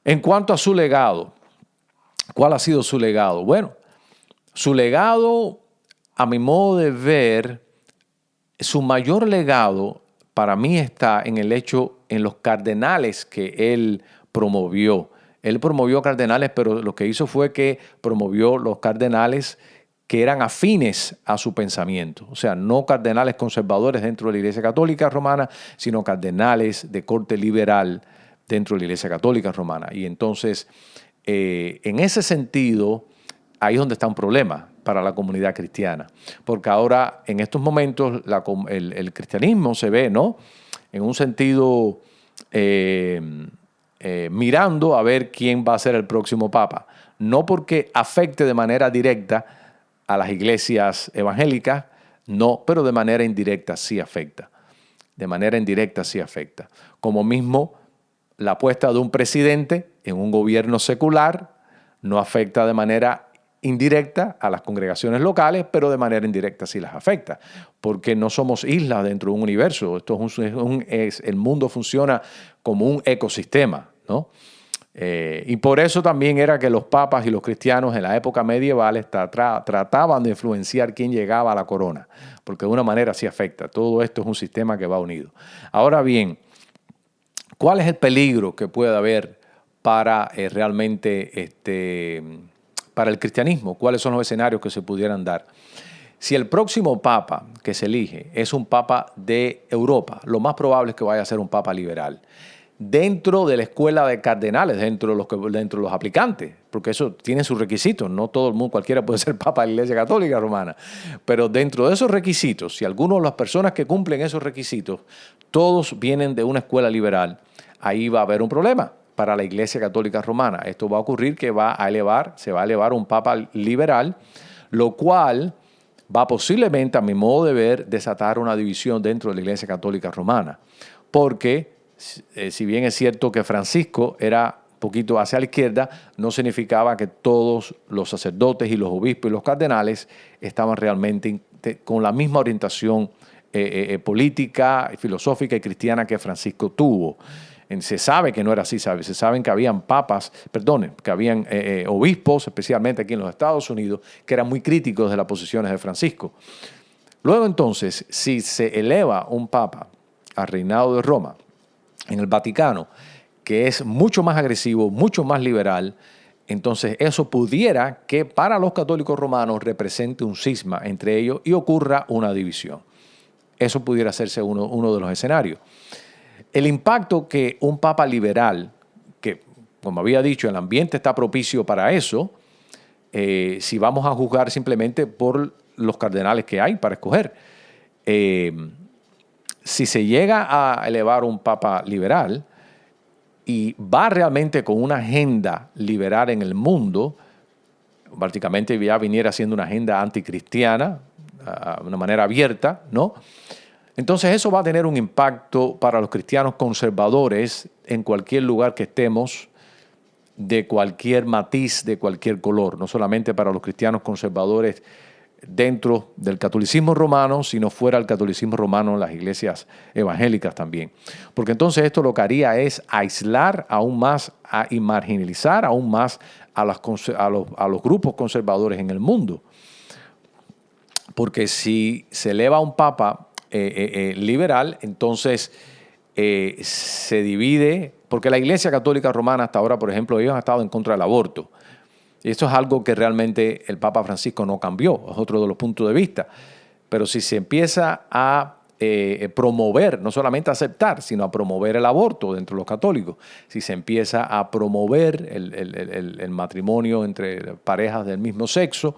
En cuanto a su legado, ¿cuál ha sido su legado? Bueno, su legado, a mi modo de ver, su mayor legado para mí está en el hecho, en los cardenales que él promovió. Él promovió cardenales, pero lo que hizo fue que promovió los cardenales que eran afines a su pensamiento. O sea, no cardenales conservadores dentro de la Iglesia Católica Romana, sino cardenales de corte liberal dentro de la Iglesia Católica Romana. Y entonces, en ese sentido, ahí es donde está un problema para la comunidad cristiana. Porque ahora, en estos momentos, el cristianismo se ve, ¿no?, en un sentido mirando a ver quién va a ser el próximo papa. No porque afecte de manera directa a las iglesias evangélicas, no, pero de manera indirecta sí afecta. De manera indirecta sí afecta. Como mismo la apuesta de un presidente en un gobierno secular no afecta de manera indirecta a las congregaciones locales, pero de manera indirecta sí las afecta, porque no somos islas dentro de un universo. El mundo funciona como un ecosistema, ¿no? Y por eso también era que los papas y los cristianos en la época medieval trataban de influenciar quién llegaba a la corona, porque de una manera sí afecta. Todo esto es un sistema que va unido. Ahora bien, ¿cuál es el peligro que puede haber para realmente para el cristianismo? ¿Cuáles son los escenarios que se pudieran dar? Si el próximo papa que se elige es un papa de Europa, lo más probable es que vaya a ser un papa liberal. Dentro de la escuela de cardenales, dentro de los aplicantes, porque eso tiene sus requisitos. No todo el mundo, cualquiera puede ser papa de la Iglesia Católica Romana. Pero dentro de esos requisitos, si algunas de las personas que cumplen esos requisitos, todos vienen de una escuela liberal, ahí va a haber un problema para la Iglesia Católica Romana. Esto va a ocurrir que se va a elevar un papa liberal, lo cual va posiblemente, a mi modo de ver, desatar una división dentro de la Iglesia Católica Romana. Porque si bien es cierto que Francisco era un poquito hacia la izquierda, no significaba que todos los sacerdotes y los obispos y los cardenales estaban realmente con la misma orientación política, filosófica y cristiana que Francisco tuvo. Se sabe que no era así, se saben que habían que habían obispos, especialmente aquí en los Estados Unidos, que eran muy críticos de las posiciones de Francisco. Luego entonces, si se eleva un papa al reinado de Roma, en el Vaticano, que es mucho más agresivo, mucho más liberal, entonces eso pudiera que para los católicos romanos represente un cisma entre ellos y ocurra una división. Eso pudiera hacerse uno de los escenarios. El impacto que un papa liberal, que como había dicho, el ambiente está propicio para eso, si vamos a juzgar simplemente por los cardenales que hay para escoger, si se llega a elevar un papa liberal y va realmente con una agenda liberal en el mundo, prácticamente ya viniera siendo una agenda anticristiana, de una manera abierta, ¿no? Entonces eso va a tener un impacto para los cristianos conservadores en cualquier lugar que estemos, de cualquier matiz, de cualquier color, no solamente para los cristianos conservadores dentro del catolicismo romano, sino fuera del catolicismo romano en las iglesias evangélicas también. Porque entonces esto lo que haría es aislar aún más y marginalizar aún más a los grupos conservadores en el mundo. Porque si se eleva un papa liberal, entonces se divide, porque la Iglesia Católica Romana hasta ahora, por ejemplo, ellos han estado en contra del aborto. Y esto es algo que realmente el Papa Francisco no cambió, es otro de los puntos de vista. Pero si se empieza a promover, no solamente a aceptar, sino a promover el aborto dentro de los católicos, si se empieza a promover el matrimonio entre parejas del mismo sexo,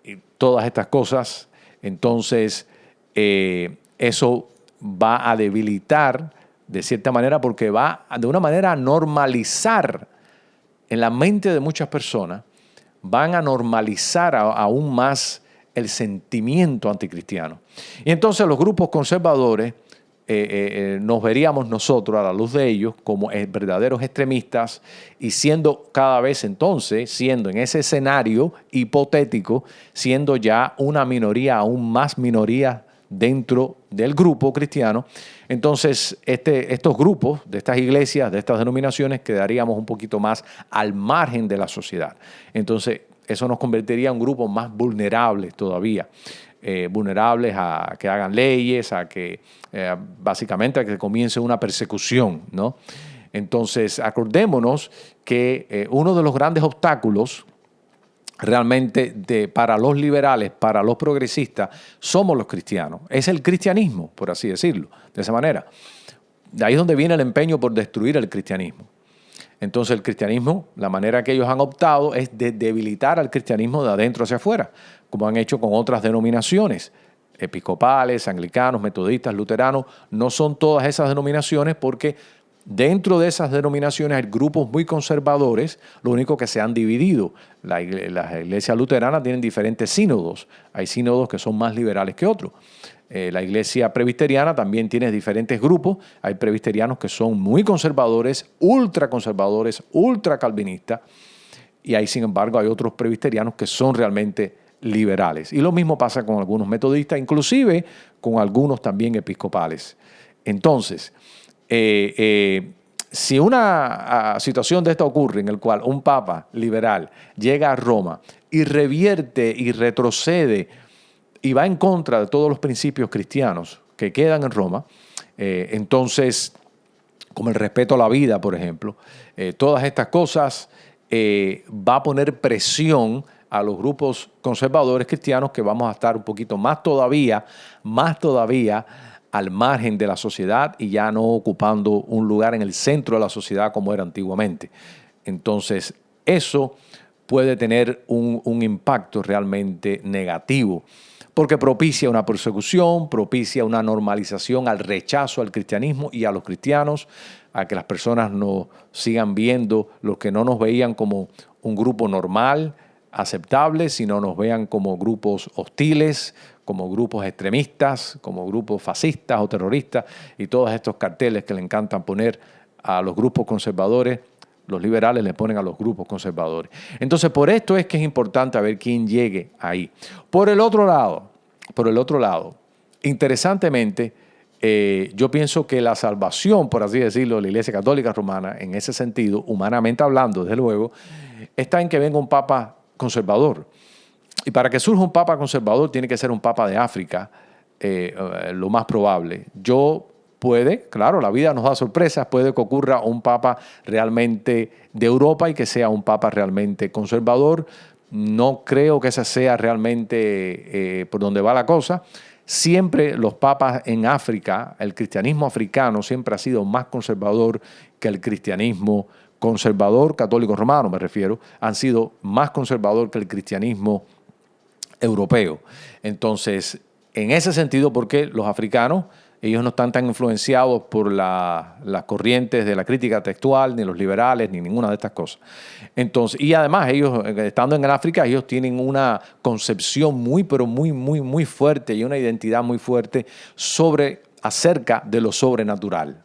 y todas estas cosas, entonces eso va a debilitar de cierta manera, porque va de una manera a normalizar en la mente de muchas personas, van a normalizar aún más el sentimiento anticristiano. Y entonces los grupos conservadores nos veríamos nosotros a la luz de ellos como verdaderos extremistas, y siendo cada vez entonces, siendo en ese escenario hipotético, siendo ya una minoría, aún más minoría dentro del grupo cristiano. Entonces, estos grupos de estas iglesias, de estas denominaciones, quedaríamos un poquito más al margen de la sociedad. Entonces, eso nos convertiría en un grupo más vulnerables todavía. Vulnerables a que hagan leyes, a que básicamente a que comience una persecución, ¿no? Entonces, acordémonos que uno de los grandes obstáculos realmente para los liberales, para los progresistas, somos los cristianos. Es el cristianismo, por así decirlo, de esa manera. De ahí es donde viene el empeño por destruir el cristianismo. Entonces el cristianismo, la manera que ellos han optado es de debilitar al cristianismo de adentro hacia afuera, como han hecho con otras denominaciones, episcopales, anglicanos, metodistas, luteranos. No son todas esas denominaciones porque dentro de esas denominaciones hay grupos muy conservadores, lo único que se han dividido. Las iglesias luteranas tienen diferentes sínodos, hay sínodos que son más liberales que otros. La iglesia presbiteriana también tiene diferentes grupos, hay presbiterianos que son muy conservadores, ultra calvinistas, y ahí sin embargo hay otros presbiterianos que son realmente liberales. Y lo mismo pasa con algunos metodistas, inclusive con algunos también episcopales. Entonces, si una situación de esta ocurre en el cual un papa liberal llega a Roma y revierte y retrocede y va en contra de todos los principios cristianos que quedan en Roma, entonces, como el respeto a la vida, por ejemplo, todas estas cosas va a poner presión a los grupos conservadores cristianos que vamos a estar un poquito más todavía al margen de la sociedad y ya no ocupando un lugar en el centro de la sociedad como era antiguamente. Entonces, eso puede tener un impacto realmente negativo, porque propicia una persecución, propicia una normalización al rechazo al cristianismo y a los cristianos, a que las personas nos sigan viendo, los que no nos veían como un grupo normal, aceptable, sino nos vean como grupos hostiles, como grupos extremistas, como grupos fascistas o terroristas, y todos estos carteles que le encantan poner a los grupos conservadores. Los liberales le ponen a los grupos conservadores. Entonces, por esto es que es importante ver quién llegue ahí. Por el otro lado, interesantemente, yo pienso que la salvación, por así decirlo, de la Iglesia Católica Romana, en ese sentido, humanamente hablando, desde luego, está en que venga un papa conservador. Y para que surja un papa conservador, tiene que ser un papa de África, lo más probable. Claro, la vida nos da sorpresas, puede que ocurra un papa realmente de Europa y que sea un papa realmente conservador. No creo que esa sea realmente por donde va la cosa. Siempre los papas en África, el cristianismo africano siempre ha sido más conservador que el cristianismo conservador, católico romano me refiero, han sido más conservador que el cristianismo europeo. Entonces, en ese sentido, porque los africanos, ellos no están tan influenciados por las corrientes de la crítica textual, ni los liberales, ni ninguna de estas cosas. Entonces, y además, ellos, estando en el África, ellos tienen una concepción muy fuerte y una identidad muy fuerte acerca de lo sobrenatural.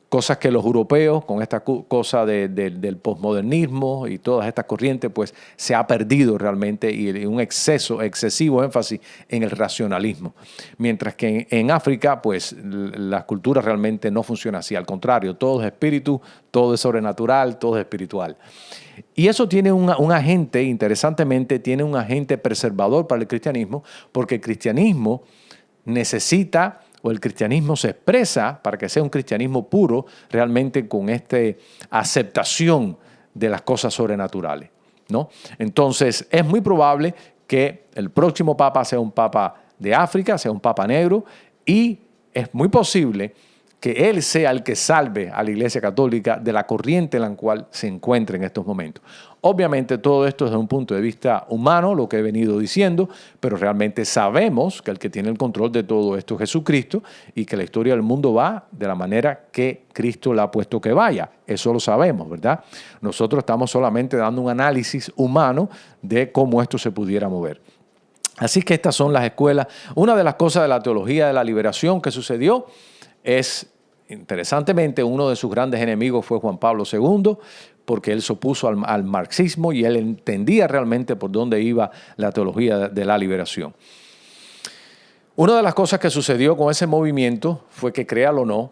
Cosas que los europeos, con esta cosa del posmodernismo y todas estas corrientes, pues se ha perdido realmente y un excesivo énfasis en el racionalismo. Mientras que en África, pues la cultura realmente no funciona así. Al contrario, todo es espíritu, todo es sobrenatural, todo es espiritual. Y eso tiene un agente, interesantemente, tiene un agente preservador para el cristianismo, porque el cristianismo necesita, o el cristianismo se expresa para que sea un cristianismo puro, realmente con esta aceptación de las cosas sobrenaturales, ¿no? Entonces, es muy probable que el próximo papa sea un papa de África, sea un papa negro, y es muy posible que él sea el que salve a la Iglesia Católica de la corriente en la cual se encuentra en estos momentos. Obviamente todo esto desde un punto de vista humano, lo que he venido diciendo, pero realmente sabemos que el que tiene el control de todo esto es Jesucristo y que la historia del mundo va de la manera que Cristo le ha puesto que vaya. Eso lo sabemos, ¿verdad? Nosotros estamos solamente dando un análisis humano de cómo esto se pudiera mover. Así que estas son las escuelas. Una de las cosas de la teología de la liberación que sucedió es, interesantemente, uno de sus grandes enemigos fue Juan Pablo II, porque él se opuso al marxismo y él entendía realmente por dónde iba la teología de la liberación. Una de las cosas que sucedió con ese movimiento fue que, créalo o no,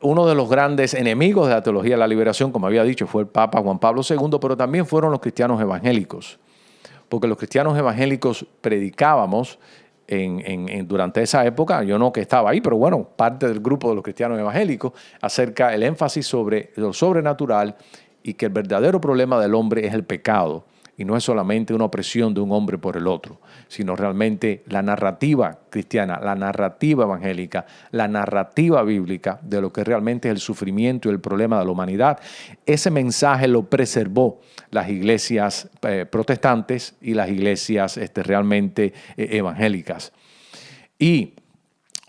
uno de los grandes enemigos de la teología de la liberación, como había dicho, fue el Papa Juan Pablo II, pero también fueron los cristianos evangélicos, porque los cristianos evangélicos predicábamos durante esa época, yo no que estaba ahí, pero bueno, parte del grupo de los cristianos evangélicos, acerca del énfasis sobre lo sobrenatural y que el verdadero problema del hombre es el pecado y no es solamente una opresión de un hombre por el otro, sino realmente la narrativa cristiana, la narrativa evangélica, la narrativa bíblica de lo que realmente es el sufrimiento y el problema de la humanidad. Ese mensaje lo preservó las iglesias protestantes y las iglesias realmente evangélicas. Y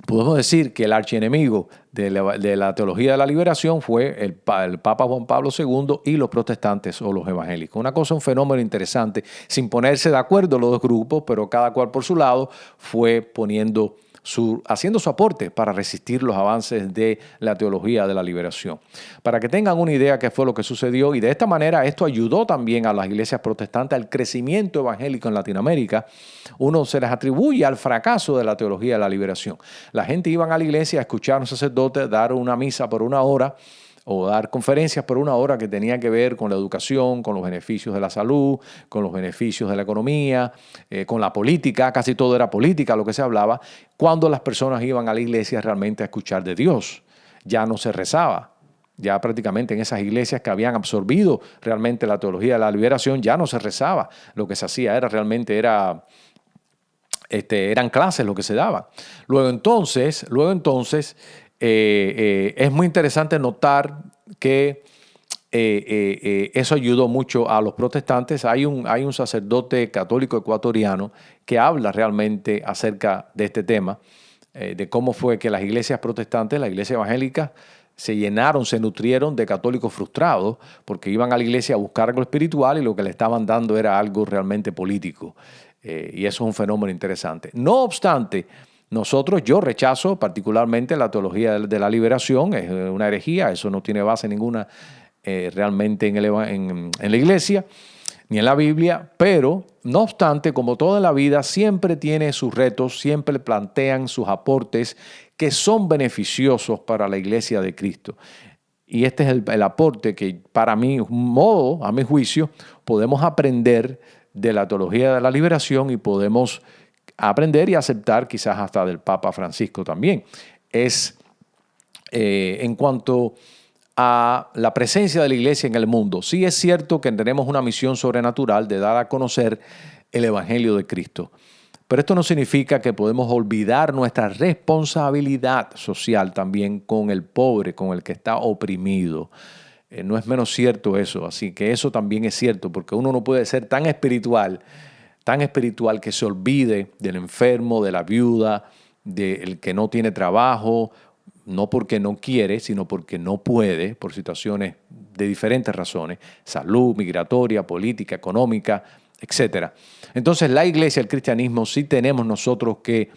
podemos decir que el archienemigo de la teología de la liberación fue el Papa Juan Pablo II y los protestantes o los evangélicos. Una cosa, un fenómeno interesante, sin ponerse de acuerdo los dos grupos, pero cada cual por su lado fue haciendo su aporte para resistir los avances de la teología de la liberación. Para que tengan una idea qué fue lo que sucedió, y de esta manera esto ayudó también a las iglesias protestantes al crecimiento evangélico en Latinoamérica. Uno se les atribuye al fracaso de la teología de la liberación. La gente iba a la iglesia a escuchar a un sacerdote dar una misa por una hora o dar conferencias por una hora que tenían que ver con la educación, con los beneficios de la salud, con los beneficios de la economía, con la política. Casi todo era política lo que se hablaba, cuando las personas iban a la iglesia realmente a escuchar de Dios. Ya no se rezaba. Ya prácticamente en esas iglesias que habían absorbido realmente la teología de la liberación, ya no se rezaba. Lo que se hacía eran clases lo que se daba. Luego entonces, es muy interesante notar que eso ayudó mucho a los protestantes. Hay un sacerdote católico ecuatoriano que habla realmente acerca de este tema, de cómo fue que las iglesias protestantes, las iglesias evangélicas, se llenaron, se nutrieron de católicos frustrados porque iban a la iglesia a buscar algo espiritual y lo que le estaban dando era algo realmente político. Y eso es un fenómeno interesante. No obstante, yo rechazo particularmente la teología de la liberación, es una herejía, eso no tiene base ninguna realmente en la iglesia ni en la Biblia, pero no obstante, como toda la vida, siempre tiene sus retos, siempre plantean sus aportes que son beneficiosos para la iglesia de Cristo. Y este es el aporte que para mí, a mi juicio, podemos aprender de la teología de la liberación y podemos aprender y aceptar quizás hasta del Papa Francisco también. Es en cuanto a la presencia de la iglesia en el mundo. Sí es cierto que tenemos una misión sobrenatural de dar a conocer el Evangelio de Cristo. Pero esto no significa que podemos olvidar nuestra responsabilidad social también con el pobre, con el que está oprimido. No es menos cierto eso. Así que eso también es cierto, porque uno no puede ser tan espiritual que se olvide del enfermo, de la viuda, del que no tiene trabajo, no porque no quiere, sino porque no puede, por situaciones de diferentes razones, salud, migratoria, política, económica, etc. Entonces la iglesia, el cristianismo, sí tenemos nosotros que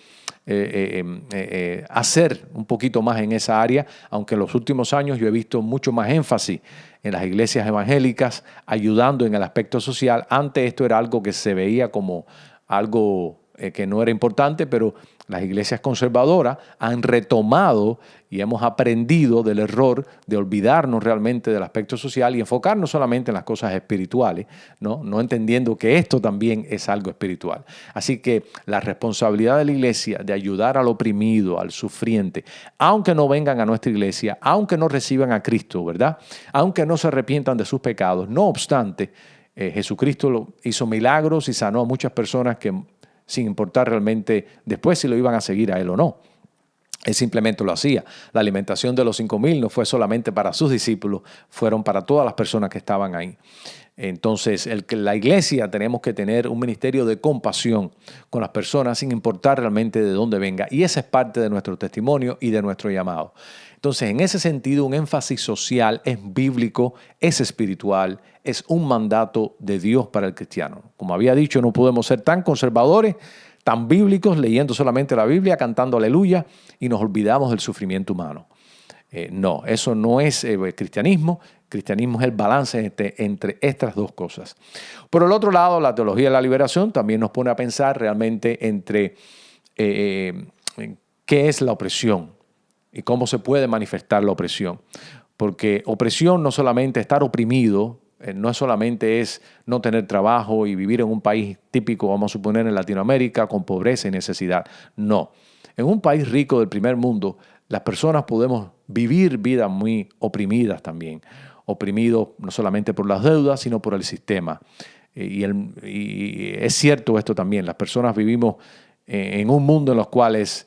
hacer un poquito más en esa área, aunque en los últimos años yo he visto mucho más énfasis en las iglesias evangélicas, ayudando en el aspecto social. Antes esto era algo que se veía como algo que no era importante, pero las iglesias conservadoras han retomado y hemos aprendido del error de olvidarnos realmente del aspecto social y enfocarnos solamente en las cosas espirituales, no entendiendo que esto también es algo espiritual. Así que la responsabilidad de la iglesia de ayudar al oprimido, al sufriente, aunque no vengan a nuestra iglesia, aunque no reciban a Cristo, ¿verdad? Aunque no se arrepientan de sus pecados, no obstante, Jesucristo hizo milagros y sanó a muchas personas que, sin importar realmente después si lo iban a seguir a él o no, él simplemente lo hacía. La alimentación de los 5,000 no fue solamente para sus discípulos, fueron para todas las personas que estaban ahí. Entonces, la iglesia tenemos que tener un ministerio de compasión con las personas sin importar realmente de dónde venga. Y esa es parte de nuestro testimonio y de nuestro llamado. Entonces, en ese sentido, un énfasis social es bíblico, es espiritual, es un mandato de Dios para el cristiano. Como había dicho, no podemos ser tan conservadores, tan bíblicos, leyendo solamente la Biblia, cantando aleluya, y nos olvidamos del sufrimiento humano. No, eso no es cristianismo. cristianismo es el balance entre estas dos cosas. Por el otro lado, la teología de la liberación también nos pone a pensar realmente entre qué es la opresión y cómo se puede manifestar la opresión. Porque opresión no solamente estar oprimido, no solamente es no tener trabajo y vivir en un país típico, vamos a suponer en Latinoamérica, con pobreza y necesidad. No. En un país rico del primer mundo, las personas podemos vivir vidas muy oprimidas también. Oprimidos no solamente por las deudas, sino por el sistema. Y es cierto esto también. Las personas vivimos en un mundo en los cuales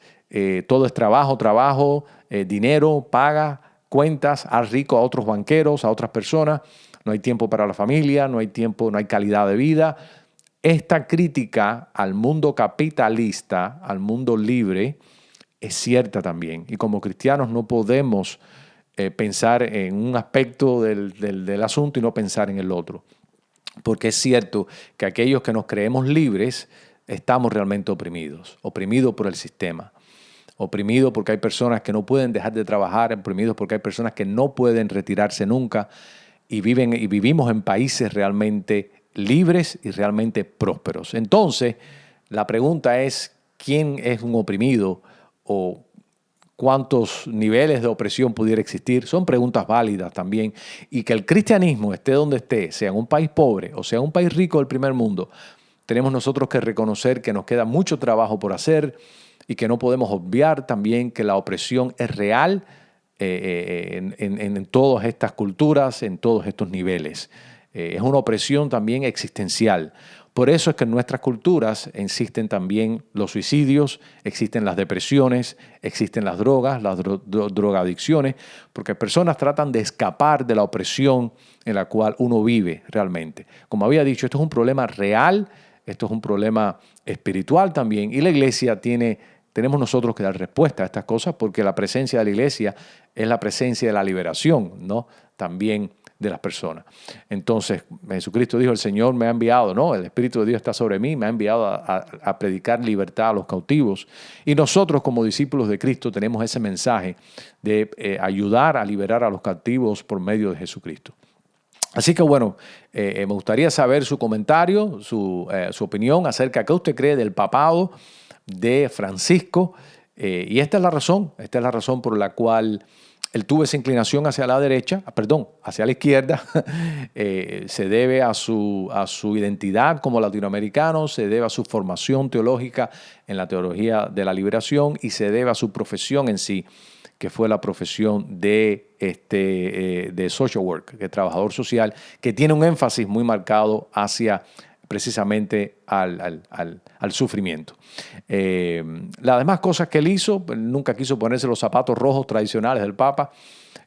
todo es trabajo, dinero, paga, cuentas, haz rico a otros banqueros, a otras personas. No hay tiempo para la familia, no hay tiempo, no hay calidad de vida. Esta crítica al mundo capitalista, al mundo libre, es cierta también. Y como cristianos no podemos pensar en un aspecto del asunto y no pensar en el otro. Porque es cierto que aquellos que nos creemos libres estamos realmente oprimidos por el sistema. Oprimidos porque hay personas que no pueden dejar de trabajar, oprimidos porque hay personas que no pueden retirarse nunca y vivimos en países realmente libres y realmente prósperos. Entonces, la pregunta es, ¿quién es un oprimido o cuántos niveles de opresión pudiera existir? Son preguntas válidas también. Y que el cristianismo esté donde esté, sea en un país pobre o sea en un país rico del primer mundo, tenemos nosotros que reconocer que nos queda mucho trabajo por hacer y que no podemos obviar también que la opresión es real en todas estas culturas, en todos estos niveles. Es una opresión también existencial. Por eso es que en nuestras culturas existen también los suicidios, existen las depresiones, existen las drogas, las drogadicciones, porque personas tratan de escapar de la opresión en la cual uno vive realmente. Como había dicho, esto es un problema real, esto es un problema espiritual también, y la iglesia tenemos nosotros que dar respuesta a estas cosas porque la presencia de la iglesia es la presencia de la liberación, ¿no? También de las personas. Entonces, Jesucristo dijo, el Señor me ha enviado, ¿no? El Espíritu de Dios está sobre mí, me ha enviado a predicar libertad a los cautivos. Y nosotros como discípulos de Cristo tenemos ese mensaje de ayudar a liberar a los cautivos por medio de Jesucristo. Así que bueno, me gustaría saber su comentario, su opinión acerca de qué usted cree del papado de Francisco. Y esta es la razón por la cual él tuvo esa inclinación hacia la derecha, hacia la izquierda. Se debe a su identidad como latinoamericano, se debe a su formación teológica en la teología de la liberación y se debe a su profesión en sí, que fue la profesión de social work, de trabajador social, que tiene un énfasis muy marcado hacia precisamente al sufrimiento. Las demás cosas que él hizo, nunca quiso ponerse los zapatos rojos tradicionales del Papa,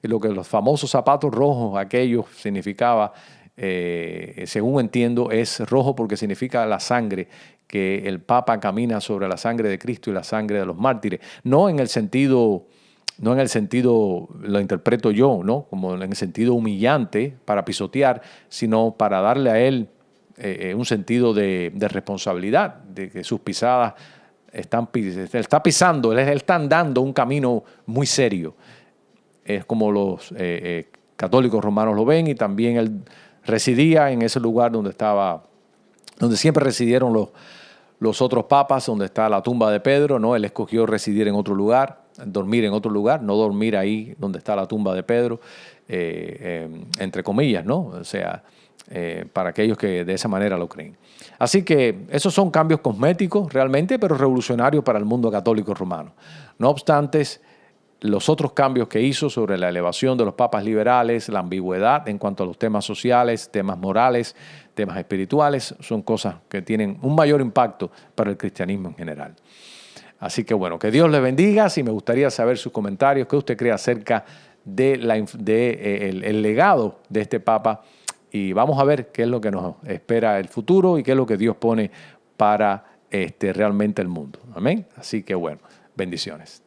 y lo que los famosos zapatos rojos, aquellos significaba, según entiendo, es rojo porque significa la sangre, que el Papa camina sobre la sangre de Cristo y la sangre de los mártires, no en el sentido, lo interpreto yo, ¿no? Como en el sentido humillante para pisotear, sino para darle a él un sentido de responsabilidad, de que sus pisadas está pisando, él está andando un camino muy serio. Es como los católicos romanos lo ven, y también él residía en ese lugar donde siempre residieron los otros papas, donde está la tumba de Pedro, ¿no? Él escogió residir en otro lugar, dormir en otro lugar, no dormir ahí donde está la tumba de Pedro, entre comillas, ¿no? O sea, para aquellos que de esa manera lo creen. Así que esos son cambios cosméticos realmente, pero revolucionarios para el mundo católico romano. No obstante, los otros cambios que hizo sobre la elevación de los papas liberales, la ambigüedad en cuanto a los temas sociales, temas morales, temas espirituales, son cosas que tienen un mayor impacto para el cristianismo en general. Así que bueno, que Dios les bendiga. Si me gustaría saber sus comentarios, qué usted cree acerca el legado de este papa. Y vamos a ver qué es lo que nos espera el futuro y qué es lo que Dios pone para realmente el mundo. Amén. Así que bueno, bendiciones.